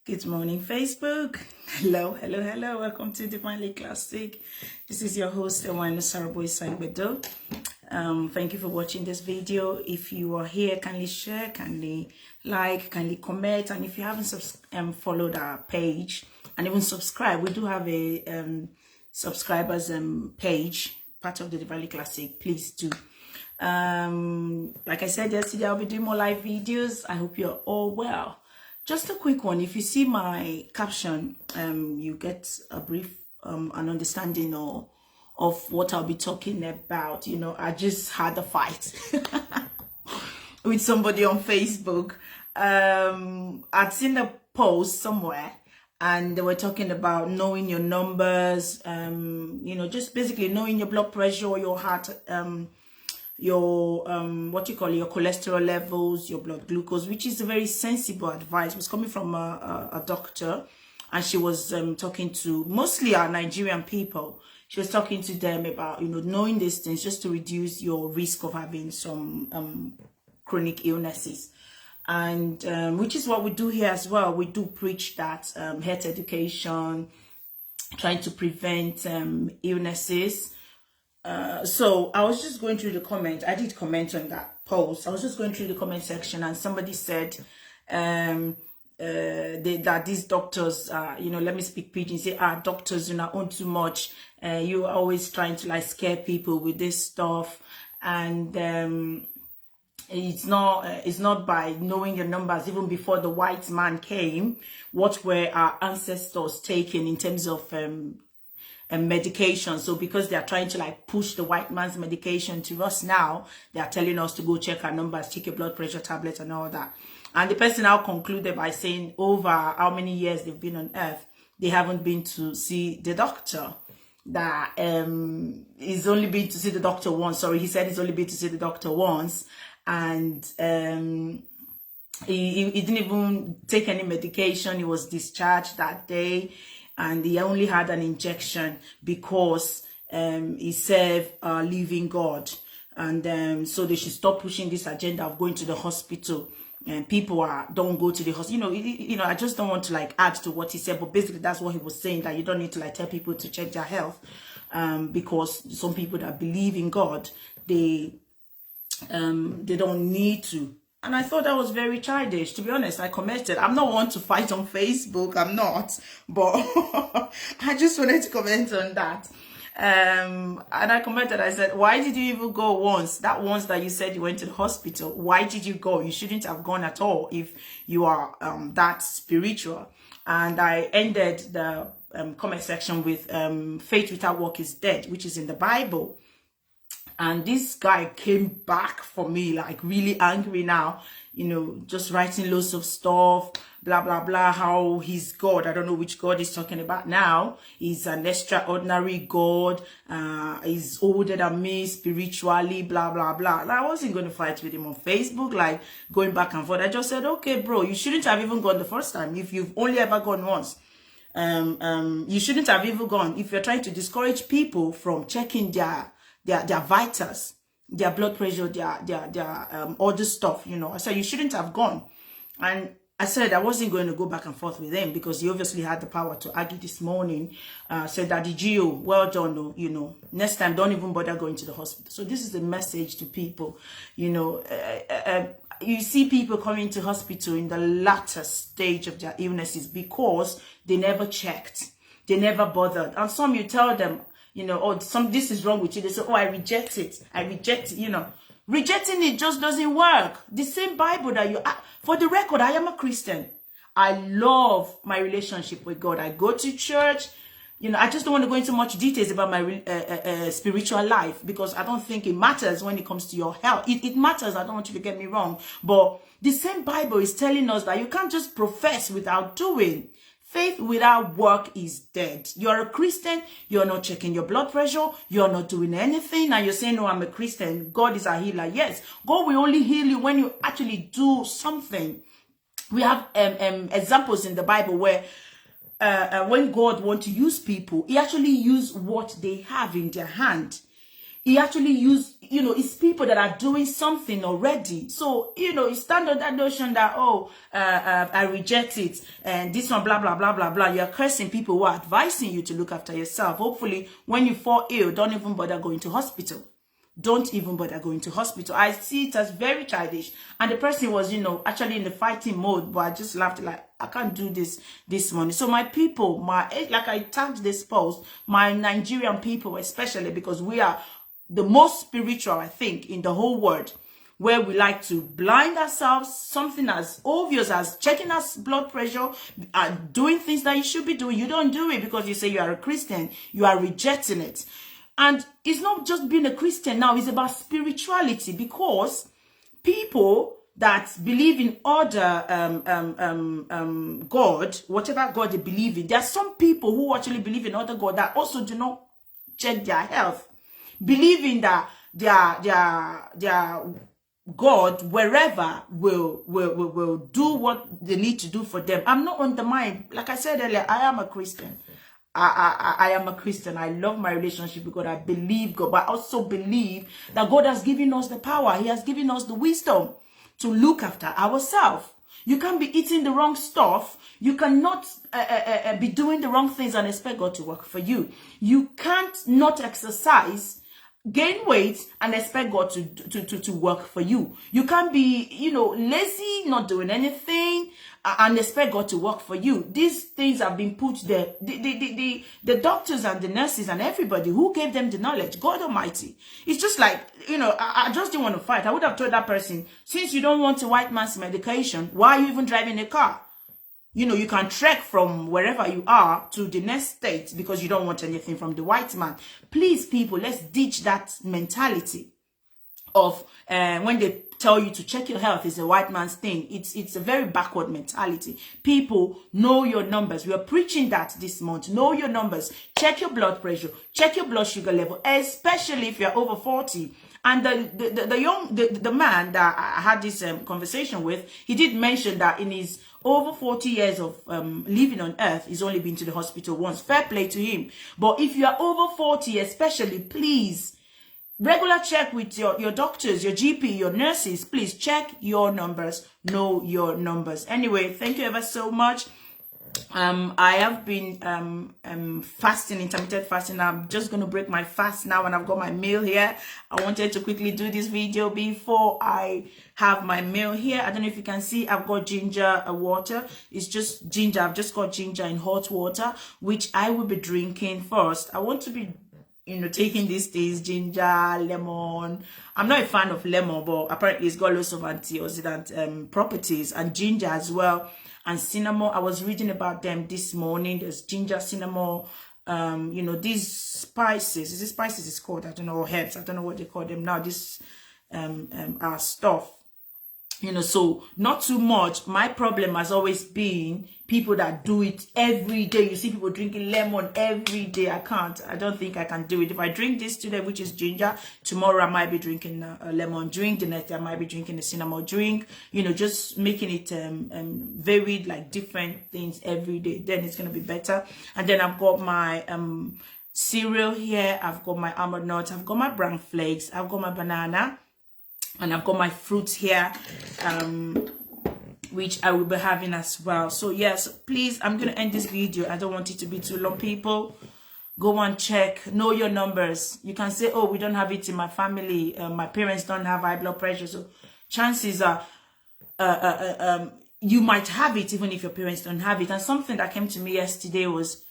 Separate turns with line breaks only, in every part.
Good morning, Facebook. Hello, hello, hello. Welcome to Divinely Classic. This is your host, Ewan Saraboy Sangbedo. Thank you for watching this video. If you are here, kindly share, kindly like, kindly comment. And if you haven't followed our page and even subscribe, we do have a subscribers page, part of the Divinely Classic. Please do. Like I said yesterday, I'll be doing more live videos. I hope you're all well. Just a quick one. If you see my caption, you get a brief an understanding of what I'll be talking about. You know, I just had a fight with somebody on Facebook. I'd seen a post somewhere and they were talking about knowing your numbers, you know, just basically knowing your blood pressure or your heart, your what you call your cholesterol levels, your blood glucose, which is a very sensible advice. It was coming from a doctor, and she was talking to mostly our Nigerian people. She was talking to them about, you know, knowing these things just to reduce your risk of having some chronic illnesses. And which is what we do here as well. We do preach that health education, trying to prevent illnesses. So I was just going through the comments. I did comment on that post. I was just going through the comment section, and somebody said that these doctors, you know, let me speak pidgin, say, doctors, you know, own too much. You're always trying to like scare people with this stuff, and it's not by knowing your numbers. Even before the white man came, what were our ancestors taking in terms of medication? So because they are trying to like push the white man's medication to us now, they are telling us to go check our numbers, check your blood pressure tablets and all that. And the person now concluded by saying over how many years they've been on earth, they haven't been to see the doctor. That he's only been to see the doctor once. Sorry, he said he's only been to see the doctor once. And he didn't even take any medication. He was discharged that day. And he only had an injection because he served a living God. And so they should stop pushing this agenda of going to the hospital. And people don't go to the hospital. You know, I just don't want to like add to what he said, but basically that's what he was saying, that you don't need to like tell people to check their health, because some people that believe in God, they don't need to. And I thought that was very childish. To be honest, I commented. I'm not one to fight on Facebook. I'm not. But I just wanted to comment on that. And I commented. I said, why did you even go once? That once that you said you went to the hospital. Why did you go? You shouldn't have gone at all if you are that spiritual. And I ended the comment section with faith without work is dead, which is in the Bible. And this guy came back for me, like really angry now, you know, just writing loads of stuff, blah, blah, blah, how he's God. I don't know which God he's talking about now. He's an extraordinary God. He's older than me spiritually, blah, blah, blah. And I wasn't going to fight with him on Facebook, like going back and forth. I just said, okay, bro, you shouldn't have even gone the first time. If you've only ever gone once, you shouldn't have even gone. If you're trying to discourage people from checking their vitals, their blood pressure, their all this stuff, you know. I said you shouldn't have gone. And I said I wasn't going to go back and forth with him because he obviously had the power to argue this morning. Said, Daddy Gio, well done, you know, next time don't even bother going to the hospital. So this is the message to people, you know. You see people coming to hospital in the latter stage of their illnesses because they never checked, they never bothered. And some, you tell them, you know, oh, this is wrong with you. They say, oh, I reject it. I reject it. You know, rejecting it just doesn't work. The same Bible that for the record, I am a Christian. I love my relationship with God. I go to church. You know, I just don't want to go into much details about my spiritual life because I don't think it matters when it comes to your health. It matters. I don't want you to get me wrong. But the same Bible is telling us that you can't just profess without doing. Faith without work is dead. You're a Christian, you're not checking your blood pressure, you're not doing anything, and you're saying, no, I'm a Christian, God is a healer. Yes, God will only heal you when you actually do something. We have examples in the Bible where when God wants to use people, he actually uses what they have in their hand. He actually used, it's people that are doing something already. So, you stand on that notion that, I reject it, and this one, blah, blah, blah, blah, blah. You're cursing people who are advising you to look after yourself. Hopefully, when you fall ill, don't even bother going to hospital. Don't even bother going to hospital. I see it as very childish. And the person was, actually in the fighting mode, but I just laughed like, I can't do this morning. So my people, like I tagged this post, my Nigerian people especially, because we are the most spiritual, I think, in the whole world, where we like to blind ourselves, something as obvious as checking our blood pressure, doing things that you should be doing. You don't do it because you say you are a Christian. You are rejecting it. And it's not just being a Christian now, it's about spirituality, because people that believe in other God, whatever God they believe in, there are some people who actually believe in other God that also do not check their health, believing that their God, wherever, will do what they need to do for them. I'm not undermining. Like I said earlier, I am a Christian. I am a Christian. I love my relationship with God. I believe God, but I also believe that God has given us the power. He has given us the wisdom to look after ourselves. You can't be eating the wrong stuff. You cannot be doing the wrong things and expect God to work for you. You can't not exercise, gain weight, and expect God to work for you. You can't be, lazy, not doing anything, and expect God to work for you. These things have been put there. The doctors and the nurses and everybody, who gave them the knowledge? God Almighty. It's just like, I just didn't want to fight. I would have told that person, since you don't want a white man's medication, why are you even driving a car? You can trek from wherever you are to the next state because you don't want anything from the white man. Please, people, let's ditch that mentality of when they tell you to check your health is a white man's thing. It's a very backward mentality. People, know your numbers. We are preaching that this month. Know your numbers. Check your blood pressure. Check your blood sugar level, especially if you're over 40. And the man that I had this conversation with, he did mention that in his over 40 years of living on earth, he's only been to the hospital once. Fair play to him. But if you are over 40 especially, please, regular check with your doctors, your GP, your nurses. Please check your numbers. Know your numbers. Anyway, thank you ever so much. I have been fasting, intermittent fasting. I'm just going to break my fast now, and I've got my meal here. I wanted to quickly do this video before I have my meal here. I don't know if you can see, I've got ginger water. It's just ginger. I've just got ginger in hot water, which I will be drinking first. I want to be taking these things, ginger, lemon. I'm not a fan of lemon, but apparently it's got lots of antioxidant properties, and ginger as well. And cinnamon, I was reading about them this morning. There's ginger, cinnamon, these spices. Is it spices it's called? I don't know, or herbs. I don't know what they call them now. This stuff. So not too much. My problem has always been people that do it every day. You see people drinking lemon every day. I don't think I can do it. If I drink this today, which is ginger, tomorrow I might be drinking a lemon drink. The next day I might be drinking a cinnamon drink. Just making it varied, like different things every day. Then it's going to be better. And then I've got my cereal here. I've got my almond nuts. I've got my brown flakes. I've got my banana. And I've got my fruits here, which I will be having as well. So yes, please, I'm going to end this video. I don't want it to be too long, people. Go and check. Know your numbers. You can say, oh, we don't have it in my family. My parents don't have high blood pressure. So chances are you might have it even if your parents don't have it. And something that came to me yesterday was,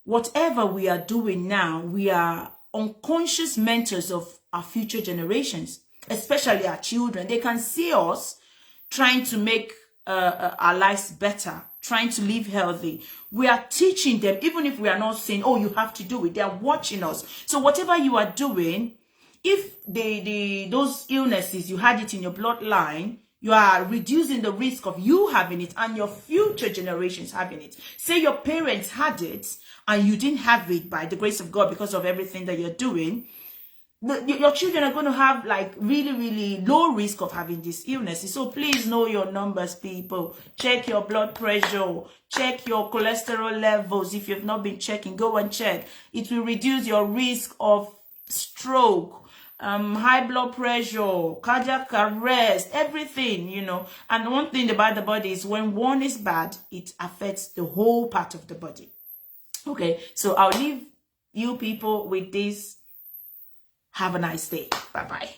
whatever we are doing now, we are unconscious mentors of our future generations. Especially our children. They can see us trying to make our lives better, trying to live healthy. We are teaching them, even if we are not saying, oh, you have to do it. They are watching us. So whatever you are doing, if those illnesses, you had it in your bloodline, you are reducing the risk of you having it and your future generations having it. Say your parents had it and you didn't have it by the grace of God because of everything that you're doing. Your children are going to have like really, really low risk of having these illnesses. So please know your numbers, people. Check your blood pressure. Check your cholesterol levels. If you've not been checking, go and check. It will reduce your risk of stroke, high blood pressure, cardiac arrest, everything, you know. And one thing about the body is when one is bad, it affects the whole part of the body. Okay, so I'll leave you people with this. Have a nice day. Bye-bye.